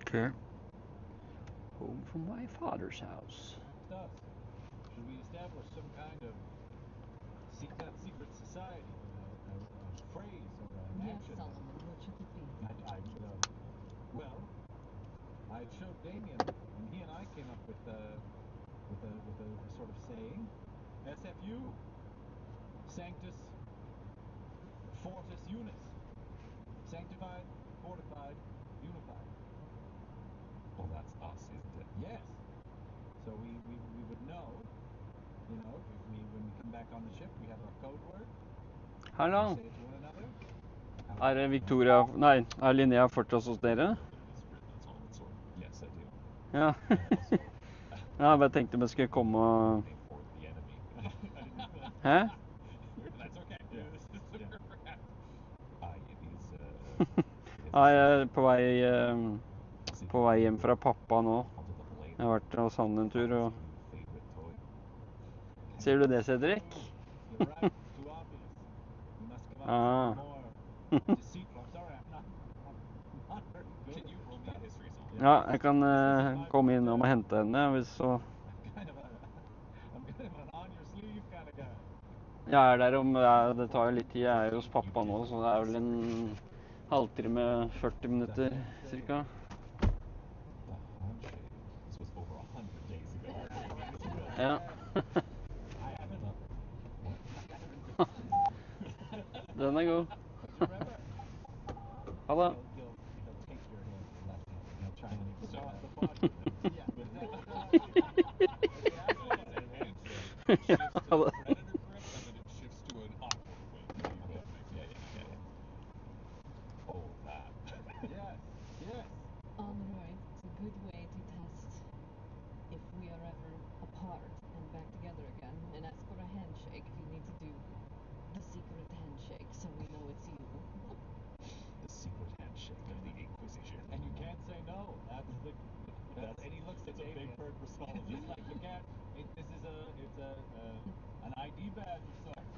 Okay. Home from my father's house. Stuff. Should we establish some kind of secret society, a phrase or an Yes, action? Solomon, what should it be? Well, I showed Damien, and he and I came up with a sort of saying, SFU, Sanctus Fortis Unis, sanctified, fortified, unified. Well, that's us, isn't it? Yes. So we would know, if when we come back on the ship, we have our code word. Hallo. Say it to one another. Er Victoria Nei, er Linnea fortsatt hos dere? Yes, I do. Ja. Ja, jeg bare tenkte vi skulle komme og Hæ? That's okay. Yeah. Ja, jeg er på vei hjem fra pappa nå. Jeg har vært hos han en tur, og Ser du det, Cedric? Ah. Ja, jeg kan komme innom og hente henne hvis så Jeg er der om det tar jo litt tid. Jeg er jo hos pappa nå, så det er vel en halvtime, 40 minutter cirka. Ja. Den er god. Ha det. Ja, ha det. Alright, it's a good way to test if we are ever apart and back together again. And as for a handshake, you need to do the secret handshake so we know it's you. The secret handshake of the Inquisition. And you can't say no. And he looks at David. It's a big bird for Solomon. You can't. It's an ID badge of sorts.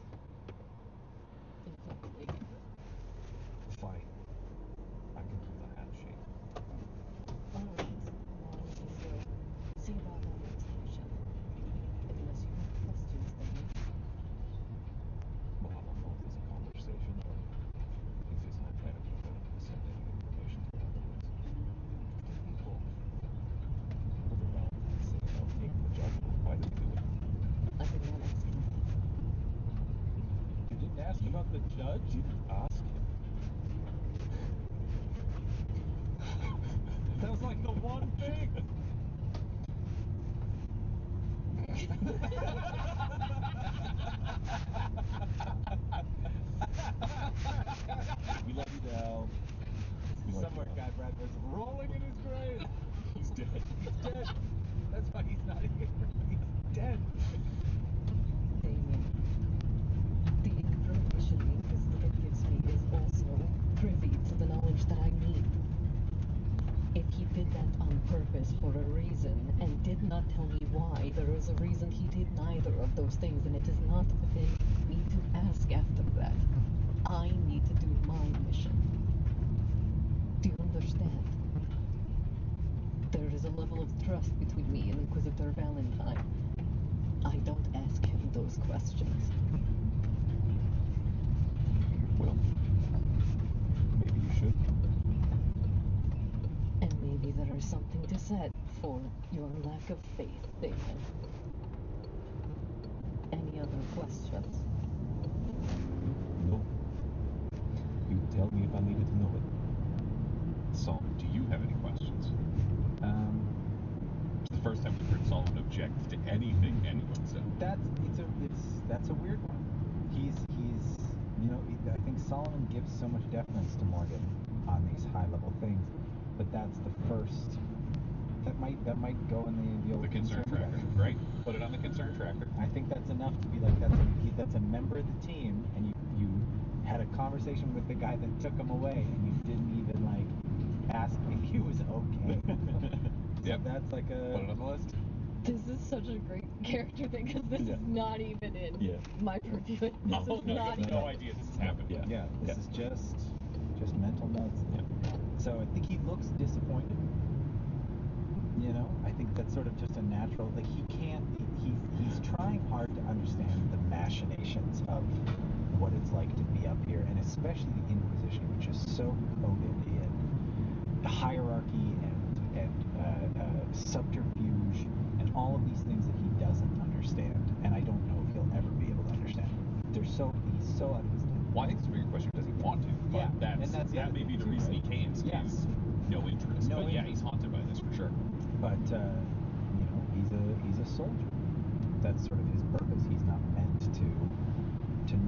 Exactly. Fine. I can do the handshake. Alright, now we can go see about our next mission. Unless you have questions, then. Well, I don't know if it's a conversation or if it's an imperative for them to send any information to the others. People overwhelmed and say about taking the judgment. Why did they do it? I did not ask him. You didn't ask about the judge? You didn't ask him. Sounds like the one thing. We let you down. Somewhere Guy Bradford's rolling in his grave. He's dead. He's dead. That's why he's not here. He's dead. Damien, the information Inquisitor gives me is also privy to the knowledge that I need. If he did that on purpose for a reason and did not tell me why, there is a reason he did neither of those things, and it is not within me to ask after that. I need to do my mission. Do you understand? There is a level of trust between me and Inquisitor Valentine. I don't ask him those questions. Well, maybe you should. And maybe there is something to said for your lack of faith, Damien. Any other questions? No. You would tell me if I needed to know it. Solomon, do you have any questions? It's the first time we've heard Solomon object to anything anyone said. That's a weird one. He's I think Solomon gives so much deference to Morgan on these high level things, but that's the first. That might go in the old concern tracker, right? Put it on the concern tracker. I think that's enough to be like that's a member of the team, and you had a conversation with the guy that took him away, and you didn't even like ask if he was okay. So that's like a. Put it on the list. This is such a great character thing because this is not even in my purview. This is not even. No idea this is happening. This is just mental notes. Yeah. So I think he looks disappointed. You know, I think that's sort of just a natural. Like he can't. He's trying hard to understand the machinations of what it's like to be up here, and especially the Inquisition, which is so coded in hierarchy and subterfuge and all of these things that he doesn't understand. And I don't know if he'll ever be able to understand. He's so out of his depth. Well, I think it's a bigger question. Does he want to? But Yeah, and that's the that other may be thing the too, reason right? he came. Yeah. Is no interest. No but yeah, interest. he's haunted by this for sure. But you know, he's a soldier. That's sort of his purpose. He's not meant to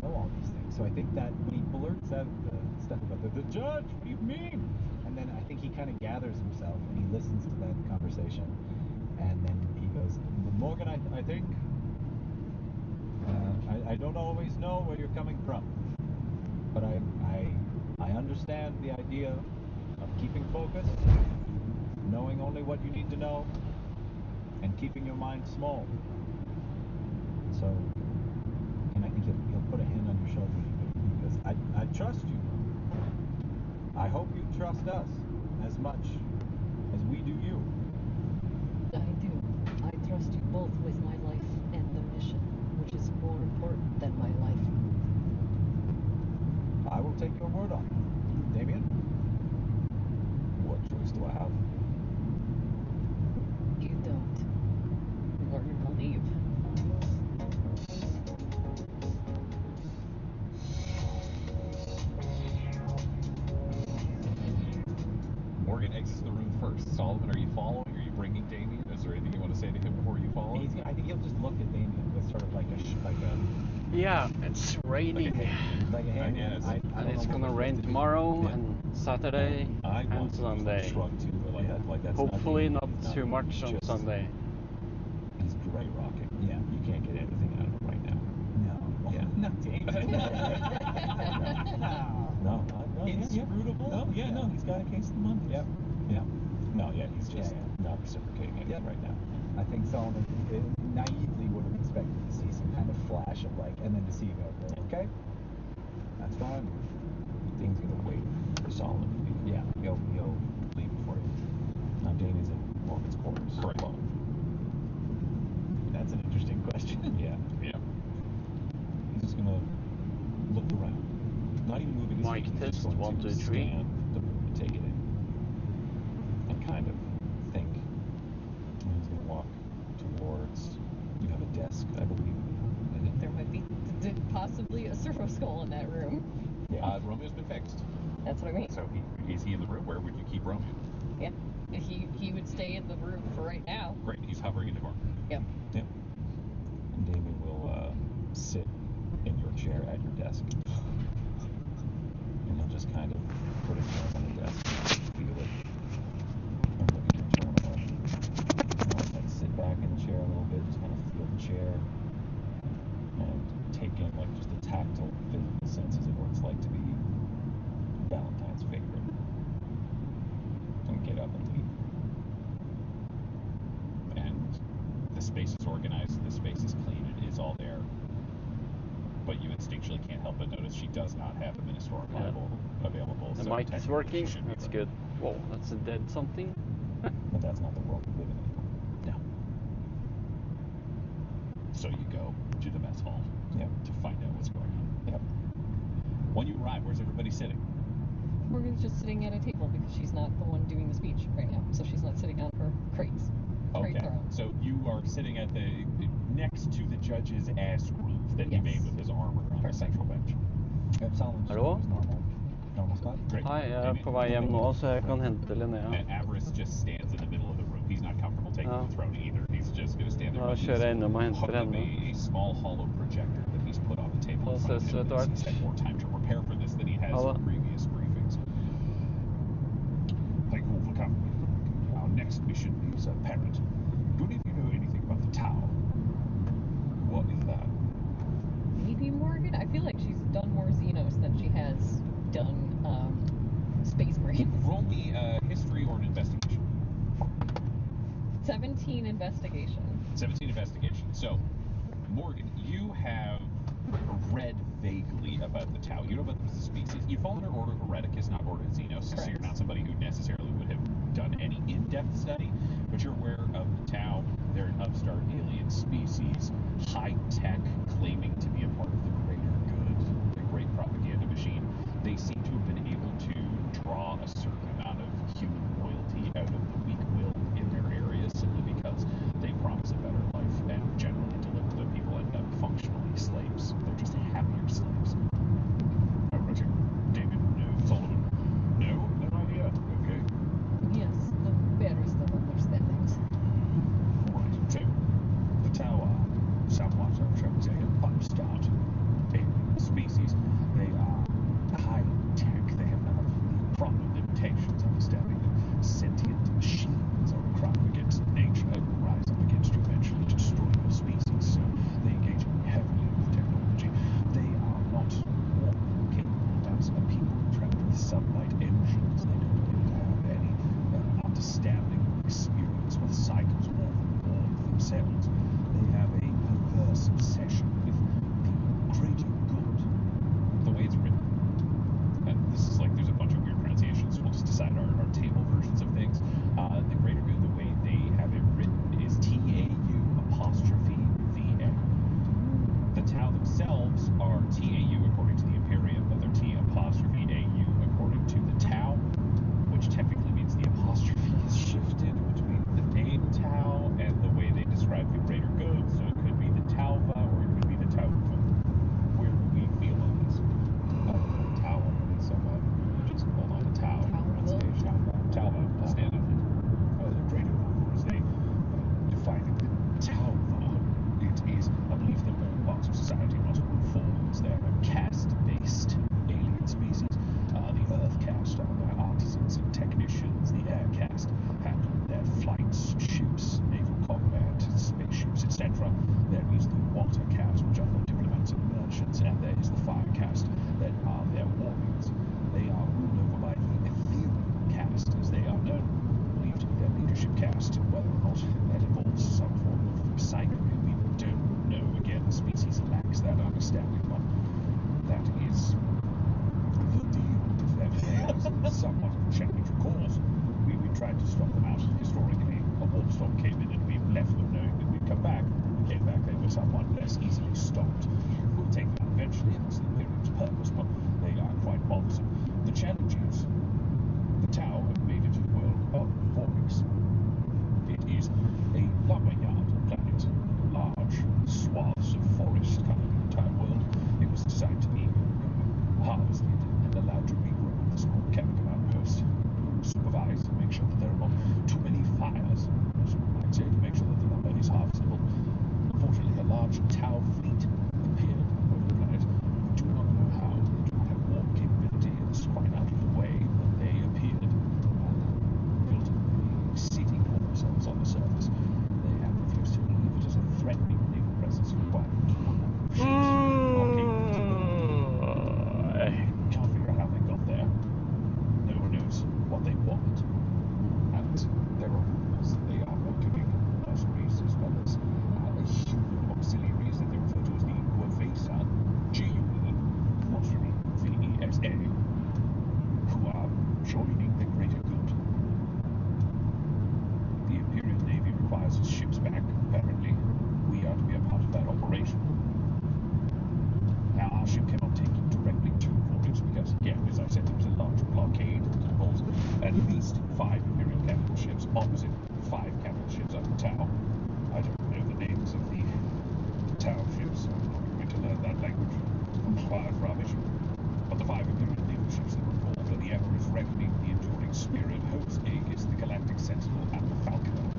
know all these things. So I think that when he blurts out the stuff about the judge, what do you mean? And then I think he kind of gathers himself and he listens to that conversation, and then he goes, Morgan, I think I don't always know where you're coming from, but I understand the idea of keeping focus, knowing only what you need to know, and keeping your mind small. So, and I think he'll put a hand on your shoulder and he goes, I trust you. I hope you trust us as much as we do you. I do. I trust you both with my life and the mission, which is more important than my life. I will take your word on it. Damien? What choice do I have? You don't. Morgan will leave. Morgan exits the room first. Solomon, are you following? Are you bringing Damien? Is there anything you want to say to him before you follow? I think he'll just look at Damien with sort of like a Yeah, it's raining. like a hey, man, guess. I And don't it's know what gonna we're rain supposed to do. tomorrow Yeah. and Saturday I and want to Sunday. shrug too, but like, Yeah. like that's Hopefully not nothing, too much on just- Sunday. He's dry rocking. Yeah. You can't get anything out of him right now. No. Yeah. Not Damien. No, Inscrutable? No, yeah, no, he's got a case of the Mondays. Yep. Yeah. No, yeah, he's just Yeah, not reciprocating anything Yep. right now. I think Solomon naively would have expected to see some kind of flash of like, and then to see you go, okay, that's fine. Things gonna wait for Solomon to leave. Yeah. He'll leave before you. Now Damien's in Morgan's quarters. Correct. Alone. That's an interesting question. Yeah. Yeah. He's just gonna look around. Not even moving his Mic feet. He's test, just going 1, to 2, 3. scan the room and take it in. And kind of think. And he's gonna walk towards, you have a desk, I believe. There might be possibly a servo skull in that room. Romeo's been fixed. That's what I mean. So is he in the room? Where would you keep Romeo? Yeah. He would stay in the room for right now. Great, he's hovering in the corner. Yep. Yep. And Damien will sit in your chair at your desk. And he'll just kind of put his hand on the desk, feel it, and look at your chair in a moment. And I'll like sit back in the chair a little bit, just kind of feel the chair, and take in like just the tactile, physical senses of what it's like to be Valentine's favorite. And get up and leave. And the space is organized, the space is clean, it is all there. But you instinctually can't help but notice she does not have a Ministorum Yeah. Bible available. The so mic is technically working. she should be That's there. good. Whoa, that's a dead something. But that's not the world we live in anymore. No. So you go to the mess hall Yep. to find out what's going on. Yep. When you arrive, where's everybody sitting? Morgan's just sitting at a table because she's not the one doing the speech right now, so she's not sitting on her crates. Crate Okay. throne. So you are sitting at the next to the judge's ass roof that he Yes. made with his armor on the central bench. Yep, Solomon's Hallo? his normal spot. Great. Hei, jeg er Damien? på vei hjem nå, så jeg kan hente Linnea. And Avarice just stands in the middle of the room. He's not comfortable taking Ja. the throne either. He's just going to stand there. Da but he's kjører jeg innom og henter hooked up henne. a small hollow projector that he's put on the table in Da front of ses him. vi etter because hvert. He's had more time to prepare for this than he has Ha det. in previous briefings. Thank you all for coming. Our next mission is apparent. Do any of you know anything about the tower? What is that? Maybe Morgan? I feel like she's done more Xenos than she has done Space Marine. Roll me history or an investigation. 17 investigation. 17 investigation. So, Morgan, you have read vaguely about the Tau. You know about them as a species. You fall under Order Hereticus, not Order Xenos, so Correct. you're not somebody who necessarily would have done any in-depth study. But you're aware of the Tau. They're an upstart alien species, high tech, claiming to be a part of the greater good, the great propaganda machine. They seem to have been able to draw a certain amount of human loyalty out of the weak will in their area simply because they promise a better life and generally deliver the people end up functionally slaves. They're just happier slaves. Roger. David, no. Sullivan. No? No idea. Okay. Yes, the barest of understandings. Alright, so the Tau are somewhat, shall we say, an upstart alien species. They are high tech. They have none of the proper limitations, understanding that sentient machines are a crime against nature and will rise up against you eventually to destroy your species. So they engage heavily with technology. They are not war capable as a people trapped with sunlight engines. They don't really have any understanding or experience with cycles or war themselves. They have a perverse obsession with the greater good. The way it's written, and this is like there's a bunch of weird pronunciations. We'll just decide our table versions of things. The greater good, the way they have it written is TAU''VA. The Tau themselves are TAU according to the Imperium, but they're T''AU according to the Tau, which technically means the apostrophe is shifted between the name Tau and the way they describe the greater good. So it could be the Tauva or it could be the Tauva. Where do we feel on this? Tau, so just hold on to Tau pronunciation. Tauva, stand up. The greater good, as they define it. Tauva, it is a belief that all parts of society must conform as they're a caste-based alien species. The Earth caste are their artisans and technicians. The Air caste handle their flights, ships, naval combat, spaceships, etc. There is the Water caste, which are the diplomats and merchants, and there is the Fire caste that are their warriors. They are ruled over by the Ethereal caste, as they are known, believed to be their leadership caste. Whether or not that involves some form of recycling, we don't know. Again, the species lacks that understanding, but that is the deal with them. They are somewhat challenged cause. We tried to stop them out historically. A warp storm came in and we left them knowing that we'd come back. We came back, they were somewhat less easily stopped. We'll take them out eventually, and that's the Imperium's purpose, but they are quite bothersome. The challenge is the Tau have made it to the world of Voryx. It is a lumberyard planet, large swaths of forest covering the entire world. It was designed to be harvested and allowed to regrow with a small chemical outburst. Supervise and make sure that there are not too many fires, as you might say, to make sure that the lumber is harvestable. Unfortunately, a large Tau fleet appeared over the planet. We do not know how. They do not have warp capability. It's quite out of the way, but they appeared and built a city for themselves on the surface. They have refused to leave. It is a threatening naval presence required. Can't figure out how they got there. No one knows what they want. And there are rumors that they are welcoming mercenaries as well as human auxiliaries that they refer to as the Guavesa, G-U-V-E-S-A, who are joining the greater good. The Imperial Navy requires its ships back. Apparently, we are to be a part of that operation. Now, our ship cannot take you directly to Voryx because, again, as I said, there was a large blockade that involves at least 5 Imperial capital ships opposite 5 capital ships of the Tau. I don't know the names of the Tau ships, so I'm not going to learn that language. Acquired rubbish. But the 5 Imperial naval ships that were involved are the Emperor's Reckoning, the Enduring Spirit, Hope's Aegis, the Galactic Sentinel, and the Falconer.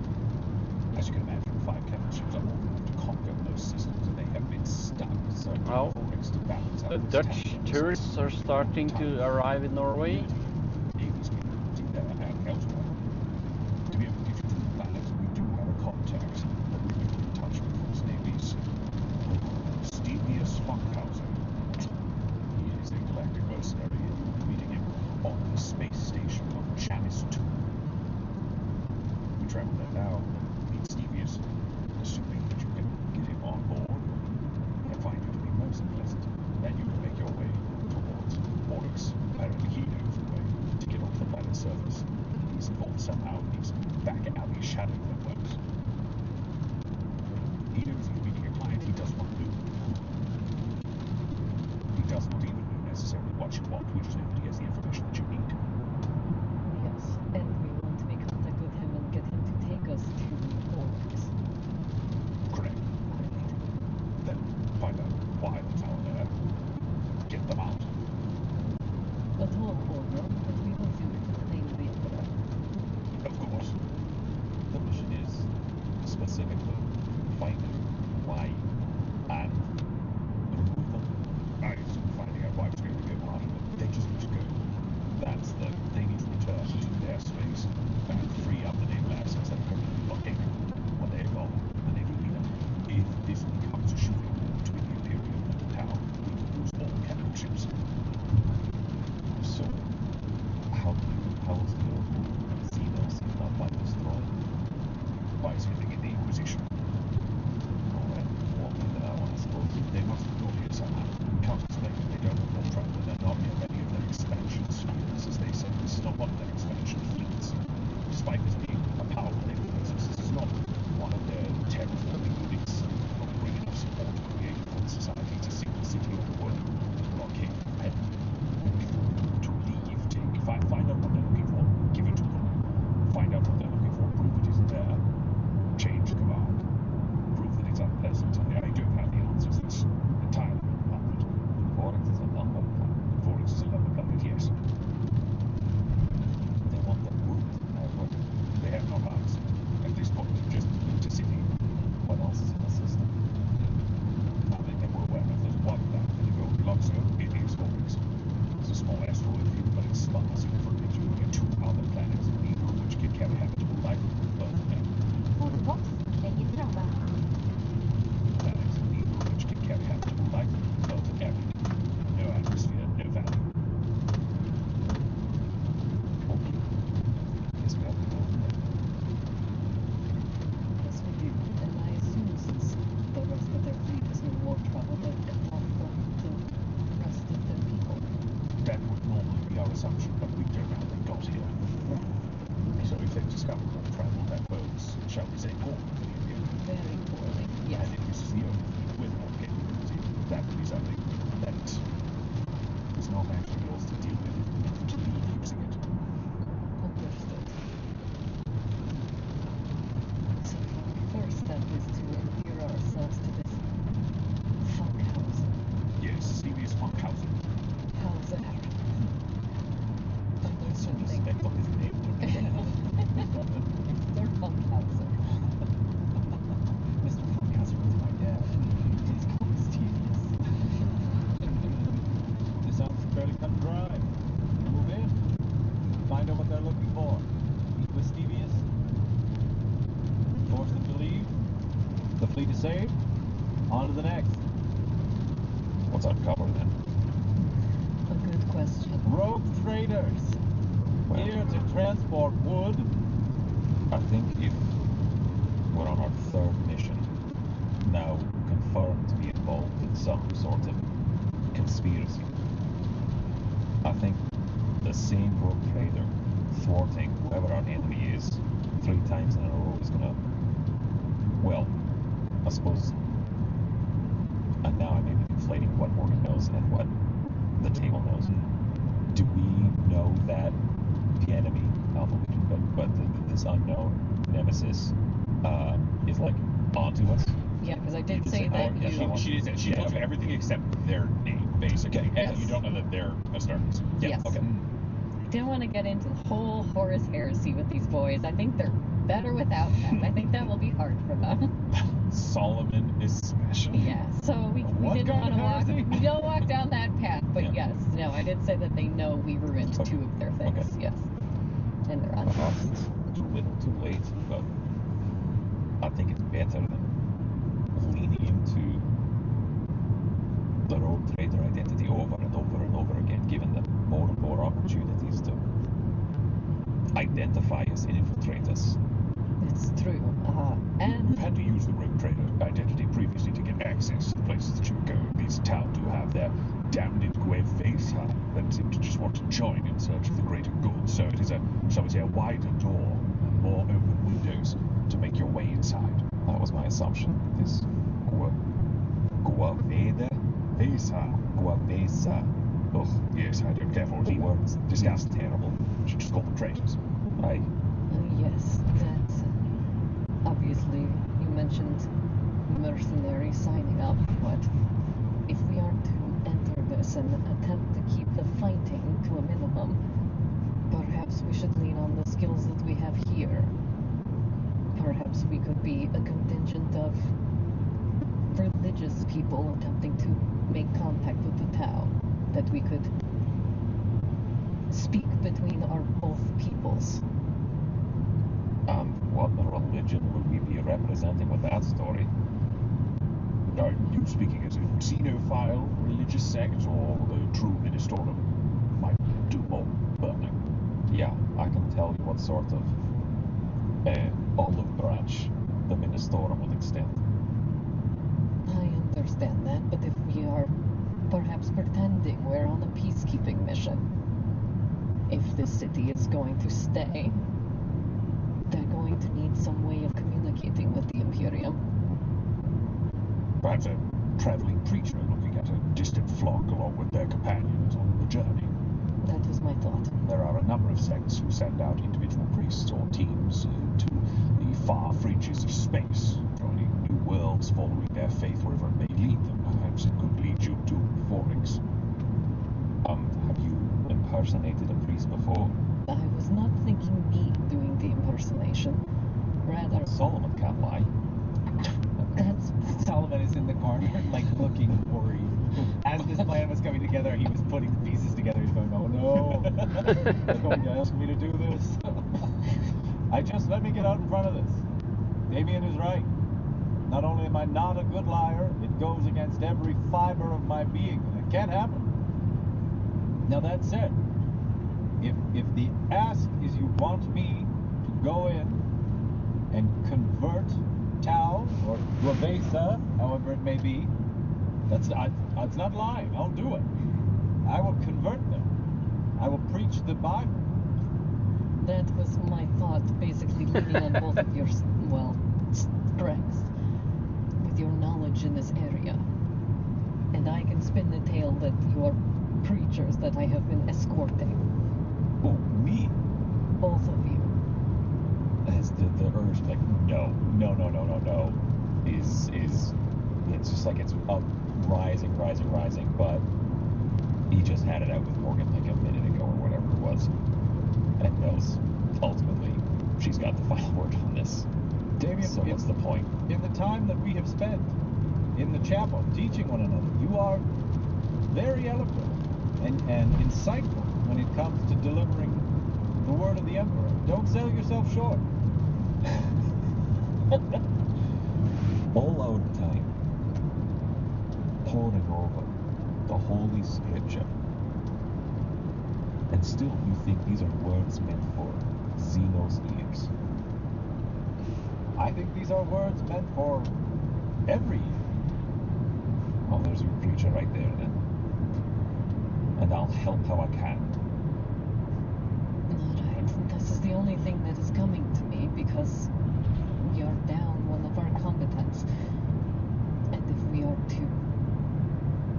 As you can imagine, 5 capital ships are all enough to conquer most systems, and they have been stuck. So Well, Voryx to balance out the this Dutch tension. tourists are starting to arrive in Norway. Navy's capability there and elsewhere. To be able to get you to the planet, we do have a contact that we can put in touch with those navies. Stevius Funkhauser. He is a galactic mercenary, and you'll be meeting him on the space station of Chanis 2. We travel there now, meet Stevius, assuming that you can get him on board. I find you to be most pleasant, and you can make your way towards Voryx. Apparently he knows the way to get off the planet's surface. He is involved somehow in these back alley shadow networks. He knows he's meeting a client he does not know. He does not even know necessarily what you want. We just know that he has the information that you need. Yes, and we want to make contact with him and get him to take us to Orcs. Correct. Then find out why the tower there. Get them out. A tall order, but we will do it in the Emperor. Of course. The mission is specifically finding why and remove them. I assume finding out why it's going to be a part of it. They just need to go. They need to return to their space and free up the naval assets that are currently blocking when they evolve the naval arena. If this becomes a shooting between the Imperium and the town, we will lose all capital ships. So, how is the Xenos if not by destroyed? By sending in the Inquisition. Alright, well, I suppose they must have got here somehow. We can't explain it. They don't have more travel. They're not yet ready of their expansion spheres, as they say. This is not one of their expansion fleets. Despite this being a powerful naval presence, this is not one of their terraforming units of bringing enough support to create a full society to sink the city of the world. Blockade of pen. To leave, find out what they're looking for, give it to them. Find out what they're looking for, prove it isn't there. Change command. Prove that it's unpleasant. I don't have the answers. That's entirely uncovered. Forex is a lumber planet. Forex is a lumber planet, yes. They want the wood. They have no arms. At this point, just to city. What else is in the system? Nothing that we're aware of. There's one planet in the gold Luxor. It is Forex. It's a small asteroid field, but it's sparse enough for it to get two other planets, neither of which can carry habitable life. But Orbox, lägger drömmar. planets, neither of which can carry habitable life. But arid. No atmosphere, no value. Okay. Guess we have to go over there. Yes, we do. And I assume since the rest of their fleet is in war trouble, they've got off the rest of their people. That would normally be our assumption, but we don't know how they got here. So if they've discovered that travel, that bodes, shall we say, poor for the Imperium. Very poorly. Yes. And if this is the only fleet with more capability, that would be something that is not actually yours to deal with to leave using it. Understood. So our first step is to endear ourselves to this Funkhausen. Yes, serious Funkhausen. How's that? So respect on his name. Mr. Funkhausen. Mr. Funkhausen was my dad. He's called Mischievous. This sounds fairly cut and dry. Move in. Find out what they're looking for. Meet with Stevius. Force them to leave. The fleet is saved. On to the next. What's uncovered then? A good question. Rogue traders. Well, Here to transport wood. I think if we're on our third mission, now confirmed to be involved in some sort of conspiracy, I think the same rogue trader thwarting whoever our enemy is 3 times in a row is gonna, well, I suppose, and now I may be conflating what Morgan knows and what the table knows. Do we know that the enemy, Alpha Legion, but this unknown nemesis is like onto us? Yeah, because I did You say said- that oh, yeah, you... she did. She told you everything except their name, basically. Okay, And yes. you don't know that they're Astartes. Yeah, Yes. okay. Didn't want to get into the whole Horus heresy with these boys. I think they're better without that. I think that will be hard for them. Solomon especially. Yeah, so we What didn't kind want to of walk. heresy? We don't walk down that path. But Yeah. yes, no, I did say that they know we ruined Okay. 2 of their things. Okay. Yes, and they're unjust. Too little, too late, but I think it's better than leaning into the rogue trader identity over and over and over again, given them more and more opportunities to identify us and infiltrate us. It's true. And We've had to use the rogue trader identity previously to get access to the places that you go. These town do have their damned Guevesa that seem to just want to join in search of the greater good. So it is a, shall we say, a wider door and more open windows to make your way inside. That was my assumption. This Guevesa. Oh, yes, I don't care for it. Words. Disgust. Terrible. Should just call them traitors. Yes, that's... obviously, you mentioned mercenaries signing up, but if we are to enter this and attempt to keep the fighting to a minimum, perhaps we should lean on the skills that we have here. Perhaps we could be a contingent of religious people attempting to make contact with the Tau, that we could speak between our both peoples. What religion would we be representing with that story? Are you speaking as a xenophile religious sect or the true Ministorum? Might do more burning. Yeah, I can tell you what sort of olive branch the Ministorum would extend. I understand that, but if we are perhaps pretending we're on a peacekeeping mission, if this city is going to stay, they're going to need some way of communicating with the Imperium. Perhaps a traveling preacher looking at a distant flock along with their companions on the journey. That was my thought. There are a number of sects who send out individual priests or teams to the far fringes of space, joining new worlds, following their faith wherever it may lead them. Perhaps it could lead you to Forings. Have you impersonated a priest before? I was not thinking me doing the impersonation. Rather, Solomon can't lie. that's... Solomon is in the corner, like looking worried. As this plan was coming together, he was putting the pieces together. He's going, "Oh no, they're going to ask me to do this." Let me get out in front of this. Damien is right. Not only am I not a good liar, it goes against every fiber of my being, and it can't happen. Now that said, if the ask is you want me to go in and convert Tau or Guevesa, however it may be, that's not lying. I'll do it. I will convert them. I will preach the Bible. That was my thought, basically leaning on both of your, strengths, with your knowledge in this area. And I can spin the tale that you are preachers that I have been escorting. Oh, me? Both of you. As the urge, like, no, is it's just like it's up, rising, but he just had it out with Morgan like a minute ago or whatever it was. And knows, ultimately, she's got the final word on this. Damien, So what's the point? in the time that we have spent in the chapel teaching one another, you are very eloquent and insightful when it comes to delivering the word of the Emperor. Don't sell yourself short. All our time poring over the Holy Scripture, and still you think these are words meant for Zeno's ears. I think these are words meant for every year. Well, there's your preacher right there then. And I'll help how I can. Alright, this is the only thing that is coming to me because we are down one of our combatants. And if we are to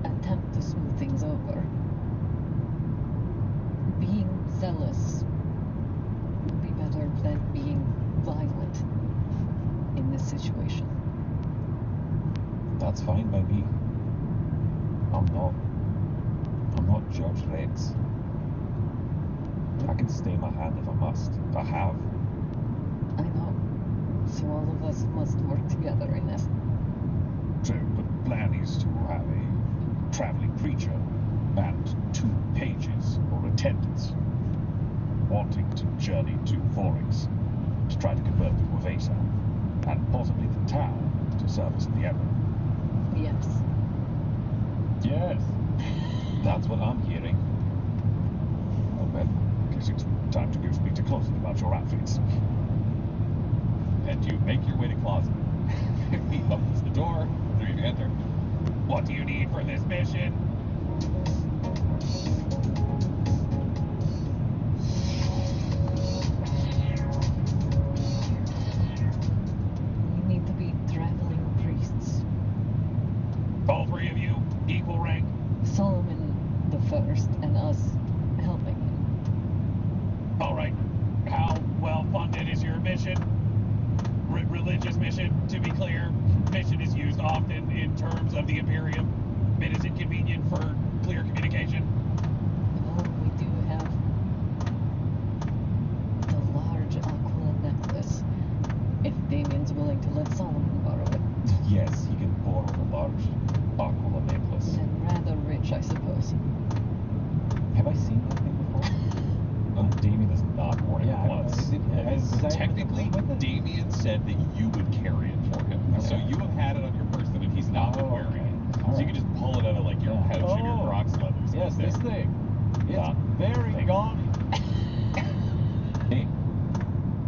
attempt to smooth things over, being zealous would be better than being violent in this situation. That's fine by me. I'm not Judge Rex. I can stay my hand if I must. I have. I know. So all of us must work together in this. So the plan is to have a traveling preacher and 2 pages or attendants wanting to journey to Forings to try to convert the Guevesa and possibly the Tau to service the Emperor. Yes. Yes, that's what I'm hearing. Well then, I guess it's time to go speak to Closet about your outfits. And you make your way to Closet. He opens the door, after you enter. What do you need for this mission? We need to be traveling priests. All three of you, equal rank. Solomon the first, and us helping him. All right. How well funded is your mission? Religious mission, to be clear. Mission is used often in terms of the Imperium. It is inconvenient for clear communication. Oh, we do have the large Aquila necklace. If Damien's willing to let Solomon borrow it. Yes, he can borrow the large Aquila necklace. And rather rich, I suppose. Have I seen that thing before? Damien is not wearing Yeah, I don't gloves. know. Was I Technically, with it? Damien said that you would carry it for him. Okay. So you have had it on your person and he's not been Oh, wearing okay. it. All So you right. can just pull it out of like your Yeah. pouch of your Oh. Crocs leathers. Yes, this thing. It's That very thing. gaudy. Hey,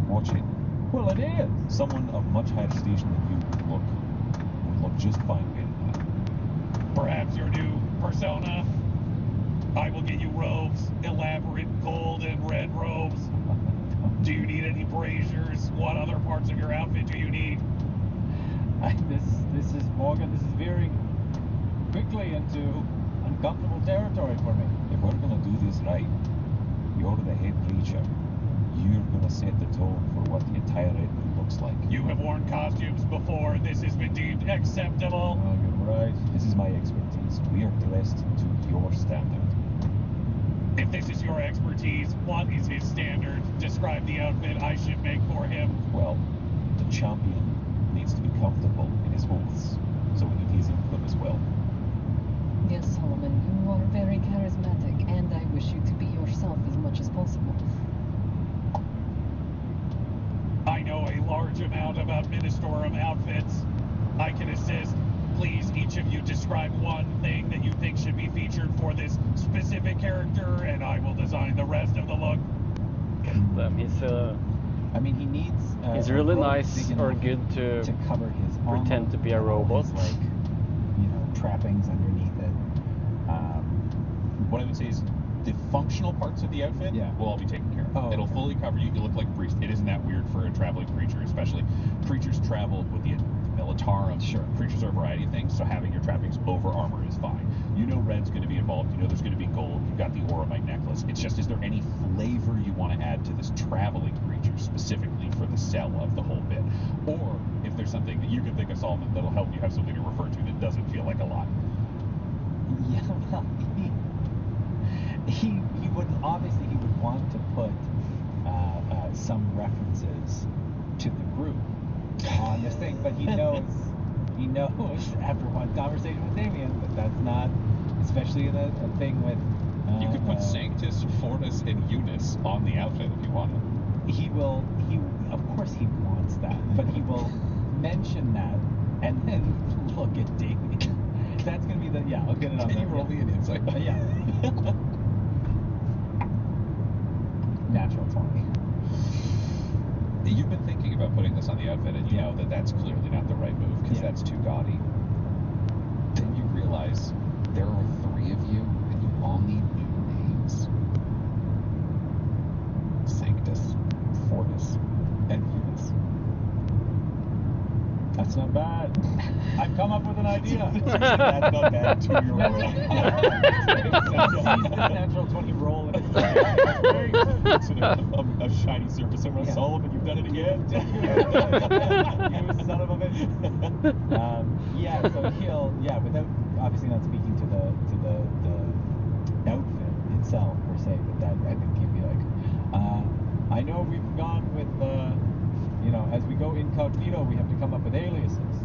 watch it. Well, it is. Someone of much higher station than you would look just fine wearing that. Perhaps your new persona. I will get you robes, elaborate gold and red robes. Do you need any braziers? What other parts of your outfit do you need? This is Morgan. This is veering quickly into uncomfortable territory for me. If we're gonna do this right, you're the head preacher. You're gonna set the tone for what the entire outfit looks like. You have worn costumes before. This has been deemed acceptable. Oh, you're right. This is my expertise. We are dressed to your standard. If this is your expertise, what is his standard? Describe the outfit I should make for him. Well, the champion needs to be comfortable in his oaths, so we need his input as well. Yes, Solomon, you are very charismatic, and I wish you to be yourself as much as possible. I know a large amount about Ministorum outfits. I can assist. Please, each of you describe one thing that you think should be featured for this specific character, and I will design the rest of the look. I mean, he needs. He's a really robe nice big or enough good to cover his pretend armor to be a and all robot. his, like, trappings underneath it. What I would say is the functional parts of the outfit Yeah. will all be taken care of. Oh, It'll okay. fully cover you. You look like a priest. It isn't that weird for a traveling preacher, especially. Preachers travel with the Militarum. Sure. Preachers are a variety of things, so having your trappings over armor is fine. You know red's going to be involved. You know there's going to be gold. You've got the Auramite necklace. It's just, is there any flavor you want to add to this traveling preacher specifically for the sell of the whole bit? Or if there's something that you can think of, Solomon, that'll help you have something to refer to that doesn't feel like a lot. Yeah, well, he would obviously he would want to put some references to the group on this thing, but he knows after one conversation with Damien that that's not, especially in a thing with. You could put Sanctus, Fortis, and Eunice on the outfit if you wanted. He will. He of course he wants that, but he will mention that and then look at Damien. That's gonna be the I'll get it on. Can you roll me an insight? Yeah. Natural 20. You've been thinking about putting this on the outfit, and you know that that's clearly not the right move because Yeah. that's too gaudy. Then you realize there are 3 of you, and you all need new names. Sanctus, Fortis, and Eunice. That's not bad. I've come up with an idea. That's not bad. 2-year-old. Natural 20 roll. Sort of a shiny surface over Yeah. Solomon. You've done it again. You son of a bitch. So he'll, without obviously not speaking to the outfit itself per se, but that I think he'd be like, I know we've gone with, as we go incognito, we have to come up with aliases.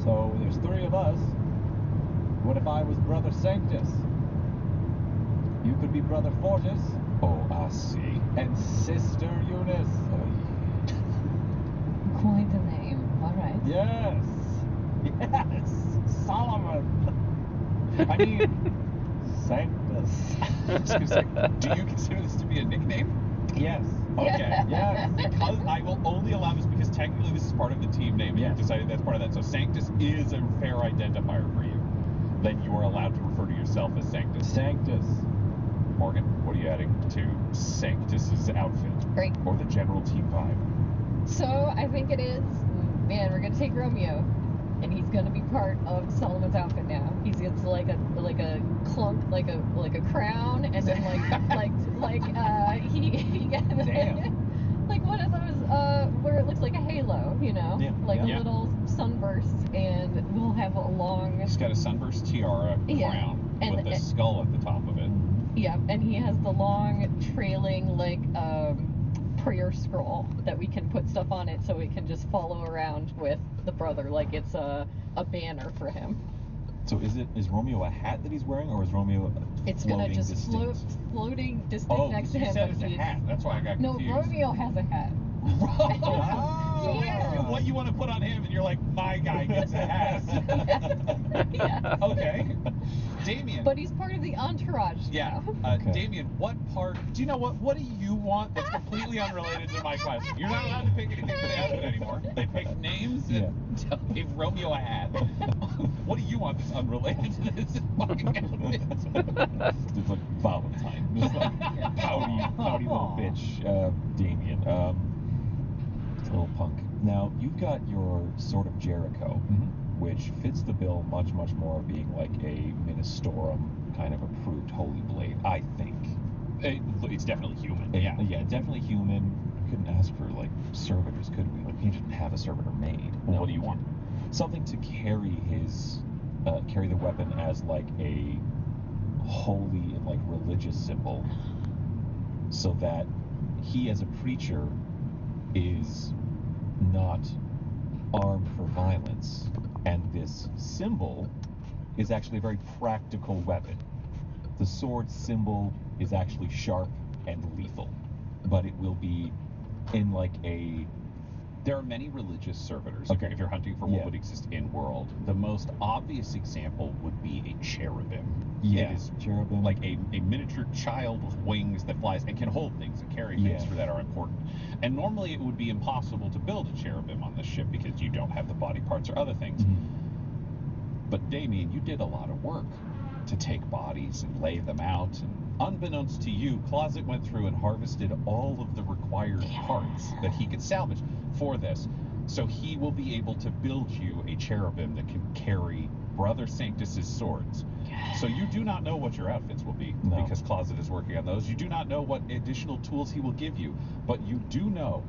So there's 3 of us. What if I was Brother Sanctus? You could be Brother Fortis. Oh, I see. And Sister Eunice. Quite a name. All right. Yes. Yes. Solomon. I mean, Sanctus. I was gonna say, do you consider this to be a nickname? Yes. Okay. Yes. Because I will only allow this because technically this is part of the team name. And Yes. you've decided that's part of that. So Sanctus is a fair identifier for you. then you are allowed to refer to yourself as Sanctus. Sanctus. Morgan, what are you adding to Sanctus's outfit? Great. Or the general team vibe? So I think it is, man, we're gonna take Romeo, and he's gonna be part of Solomon's outfit now. He gets like a clump, like a crown, and then he gets Damn. like one of those where it looks like a halo, you know, Yeah, like yeah. a little sunburst, and we'll have a long, He's got a sunburst tiara Yeah, crown and- with a skull at the top of it. yeah, and he has the long trailing prayer scroll that we can put stuff on it so it can just follow around with the brother like it's a banner for him. So is Romeo a hat that he's wearing, or is Romeo It's gonna floating just distinct? floating distinct Oh, next to you him. said but it's a he's- hat. That's why I got No, confused. Romeo has a hat. So we ask you what you want to put on him, and you're like, my guy gets a hat. Yeah. Okay. Damien. But he's part of the entourage Yeah. now. Okay. Damien, what part? Do you know what? What do you want that's completely unrelated to my question? You're not allowed to pick anything for the outfit anymore. They pick names and gave Romeo a hat. What do you want that's unrelated to this fucking outfit? It's like Valentine. It's like, howdy little bitch, Damien. Little punk. Now you've got your Sword of Jericho, which fits the bill much more of being like a Ministorum kind of approved holy blade, I think. It's definitely human. Yeah, definitely human. Couldn't ask for like servitors, could we? Like, he didn't have a servitor made. Well, what do you want? Something to carry his, carry the weapon as like a holy and like religious symbol, so that he as a preacher is not armed for violence, and this symbol is actually a very practical weapon. The sword symbol is actually sharp and lethal, but it will be in like a... There are many religious servitors. Okay. If you're hunting for what would exist in world, the most obvious example would be a cherubim. Yeah, It is cherubim. like a miniature child with wings that flies and can hold things and carry things Yeah. for that are important. And normally it would be impossible to build a cherubim on this ship because you don't have the body parts or other things. But Damien, you did a lot of work to take bodies and lay them out. And unbeknownst to you, Closet went through and harvested all of the required parts that he could salvage for this. So he will be able to build you a cherubim that can carry Brother Sanctus's swords. So you do not know what your outfits will be, No. because Closet is working on those. You do not know what additional tools he will give you, but you do know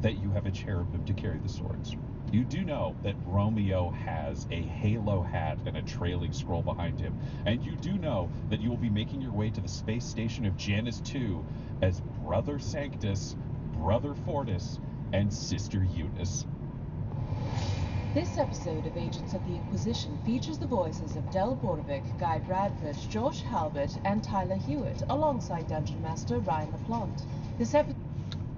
that you have a cherubim to carry the swords. You do know that Romeo has a halo hat and a trailing scroll behind him. And you do know that you will be making your way to the space station of Janus II as Brother Sanctus, Brother Fortis, and Sister Eunice. This episode of Agents of the Inquisition features the voices of Del Borovic, Guy Bradford, Josh Halbert, and Tyler Hewitt, alongside Dungeon Master Ryan LaPlante. This episode...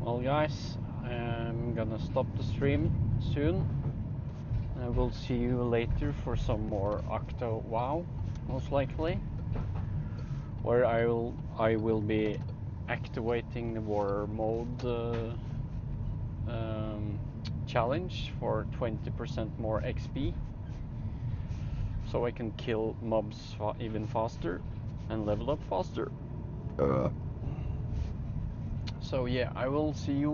Well, guys, I'm gonna stop the stream soon. I will see you later for some more Octo WoW, most likely, where I will be activating the war mode challenge for 20% more XP, so I can kill mobs even faster and level up faster. So yeah, I will see you